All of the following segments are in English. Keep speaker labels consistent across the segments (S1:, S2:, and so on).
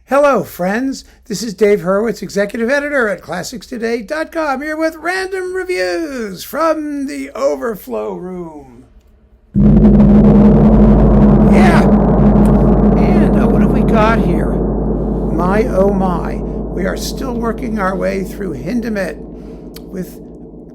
S1: Hello, friends. This is Dave Hurwitz, executive editor at ClassicsToday.com, here with random reviews from the Overflow room. Yeah. And what have we got here? My, oh my. We are still working our way through Hindemith with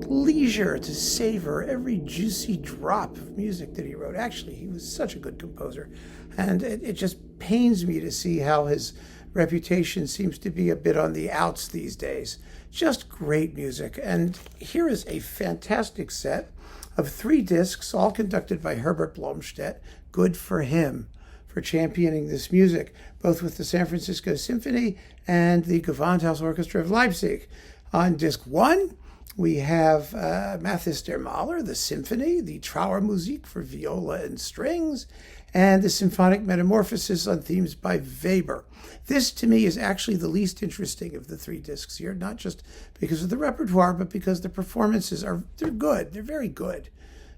S1: leisure to savor every juicy drop of music that he wrote. Actually, he was such a good composer. And it just pains me to see how his reputation seems to be a bit on the outs these days. Just great music. And here is a fantastic set of 3 discs, all conducted by Herbert Blomstedt. Good for him for championing this music, both with the San Francisco Symphony and the Gewandhaus Orchestra of Leipzig. On disc 1, we have Mathis der Mahler, the Symphony, the Trauermusik for viola and strings, and the Symphonic Metamorphosis on themes by Weber. This, to me, is actually the least interesting of the 3 discs here, not just because of the repertoire, but because the performances they're good. They're very good.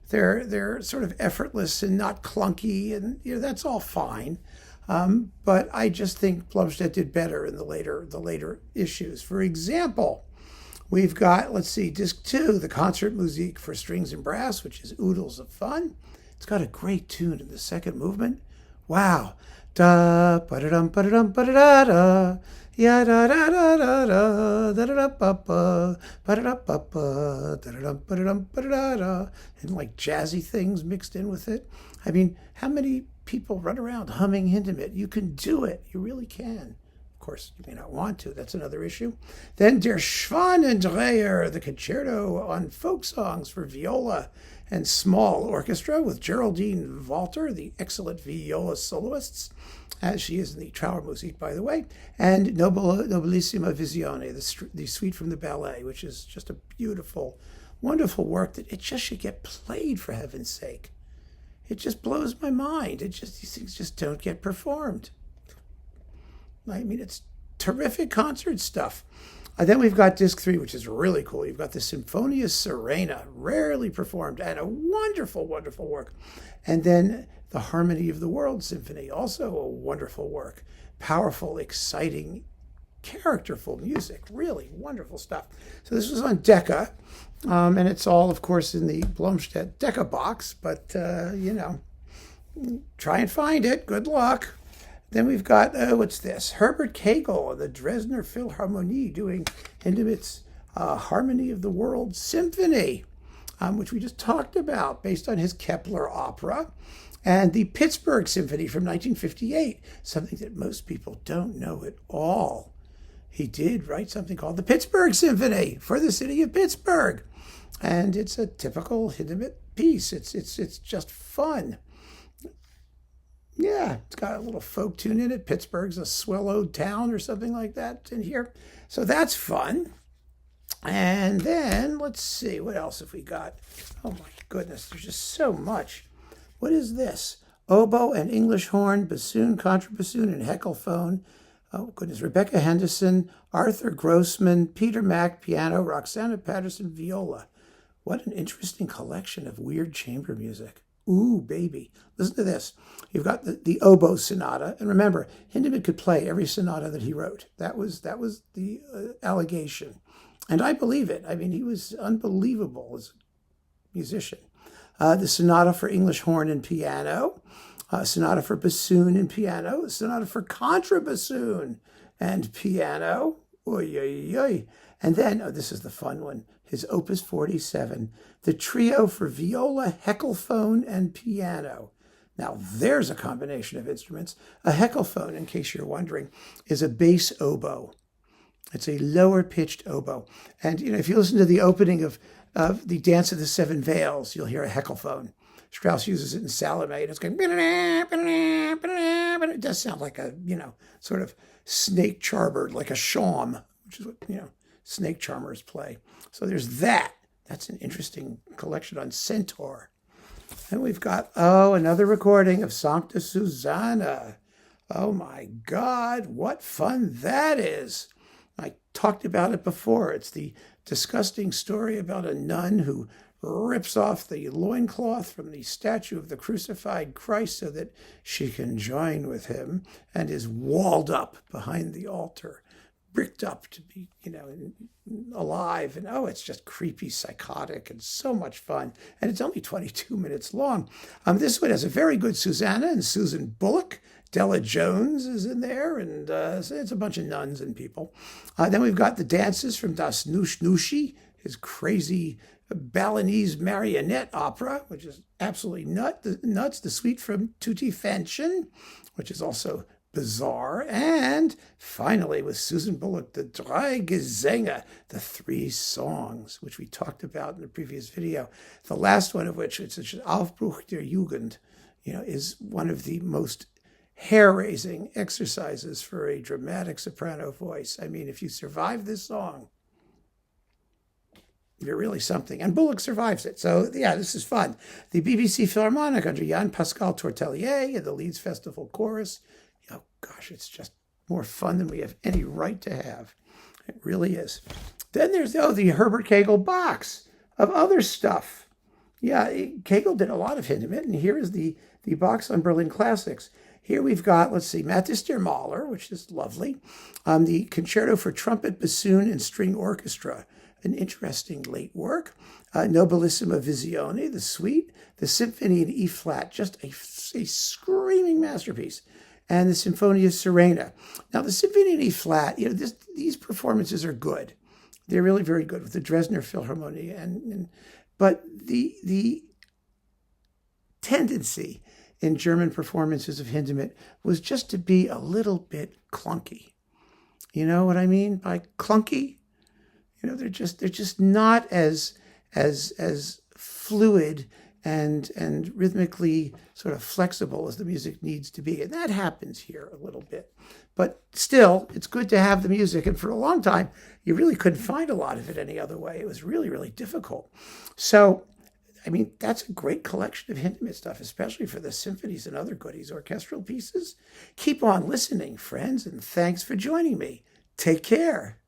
S1: They're sort of effortless and not clunky, and that's all fine. But I just think Blomstedt did better in the later issues. For example, we've got, disc 2, the Concertmusik for strings and brass, which is oodles of fun. It's got a great tune in the second movement. Wow. Da ba da dum ba da dum ba da da da. Ya da da da da da da da ba ba ba da ba ba da dum ba dum ba da da, and like jazzy things mixed in with it. I mean, how many people run around humming Hindemith? You can do it. You really can. Of course, you may not want to. That's another issue. Then Der Schwanendreher, the concerto on folk songs for viola and small orchestra with Geraldine Walter, the excellent viola soloists, as she is in the Trauermusik, by the way, and Nobilissima Visione, the suite from the ballet, which is just a beautiful, wonderful work that it just should get played, for heaven's sake. It just blows my mind. These things just don't get performed. I mean, it's terrific concert stuff. Then we've got disc 3, which is really cool. You've got the Symphonia Serena, rarely performed, and a wonderful, wonderful work. And then the Harmony of the World Symphony, also a wonderful work. Powerful, exciting, characterful music. Really wonderful stuff. So this was on Decca, and it's all, of course, in the Blomstedt Decca box. But, try and find it. Good luck. Then we've got, what's this? Herbert Keagel of the Dresdner Philharmonie doing Hindemith's Harmony of the World Symphony, which we just talked about, based on his Kepler opera, and the Pittsburgh Symphony from 1958, something that most people don't know at all. He did write something called the Pittsburgh Symphony for the city of Pittsburgh, and it's a typical Hindemith piece. It's just fun. Yeah, it's got a little folk tune in it. Pittsburgh's a swell old town or something like that in here. So that's fun. And then, let's see, what else have we got? Oh my goodness, there's just so much. What is this? Oboe and English horn, bassoon, contrabassoon, and heckelphone. Oh goodness, Rebecca Henderson, Arthur Grossman, Peter Mack, piano, Roxana Patterson, viola. What an interesting collection of weird chamber music. Ooh, baby. Listen to this. You've got the oboe sonata. And remember, Hindemith could play every sonata that he wrote. That was the allegation. And I believe it. I mean, he was unbelievable as a musician. The sonata for English horn and piano. Sonata for bassoon and piano. Sonata for contrabassoon and piano. Oy, oy, oy. And then, this is the fun one, his Opus 47, the trio for viola, heckelphone, and piano. Now, there's a combination of instruments. A heckelphone, in case you're wondering, is a bass oboe. It's a lower-pitched oboe. And, if you listen to the opening of the Dance of the Seven Veils, you'll hear a heckelphone. Strauss uses it in Salome, and it's going, it does sound like a, sort of snake charmer, like a shawm, which is what, snake charmers play. So there's that. That's an interesting collection on Centaur. And we've got, another recording of Sancta Susanna. Oh my God, what fun that is. I talked about it before. It's the disgusting story about a nun who rips off the loincloth from the statue of the crucified Christ so that she can join with him, and is walled up behind the altar, bricked up to be, alive. And it's just creepy, psychotic, and so much fun. And it's only 22 minutes long. This one has a very good Susanna and Susan Bullock. Della Jones is in there, and so it's a bunch of nuns and people. Then we've got the dances from Das Nushi, his crazy Balinese marionette opera, which is absolutely nuts. The suite from Tutti Fanchen, which is also bizarre. And finally, with Susan Bullock, the Drei Gesänge, the 3 songs, which we talked about in the previous video. The last one of which, it's Aufbruch der Jugend, is one of the most hair-raising exercises for a dramatic soprano voice. I mean, if you survive this song, you're really something. And Bullock survives it. So, yeah, this is fun. The BBC Philharmonic under Jan-Pascal Tortelier and the Leeds Festival Chorus. Oh, gosh, it's just more fun than we have any right to have. It really is. Then there's, the Herbert Keagel box of other stuff. Yeah, Keagel did a lot of Hindemith, and here is the box on Berlin Classics. Here we've got, Mathis der Mahler, which is lovely. The Concerto for Trumpet, Bassoon, and String Orchestra, an interesting late work. Nobilissima Visione, the suite. The Symphony in E-flat, just a screaming masterpiece. And the Symphonia Serena. Now, the Symphony in E-flat, these performances are good. They're really very good with the Dresdner Philharmonie. But the tendency in German performances of Hindemith was just to be a little bit clunky. You know what I mean by clunky? They're just not as fluid and rhythmically sort of flexible as the music needs to be. And that happens here a little bit. But still, it's good to have the music. And for a long time, you really couldn't find a lot of it any other way. It was really, really difficult. So, that's a great collection of Hindemith stuff, especially for the symphonies and other goodies, orchestral pieces. Keep on listening, friends, and thanks for joining me. Take care.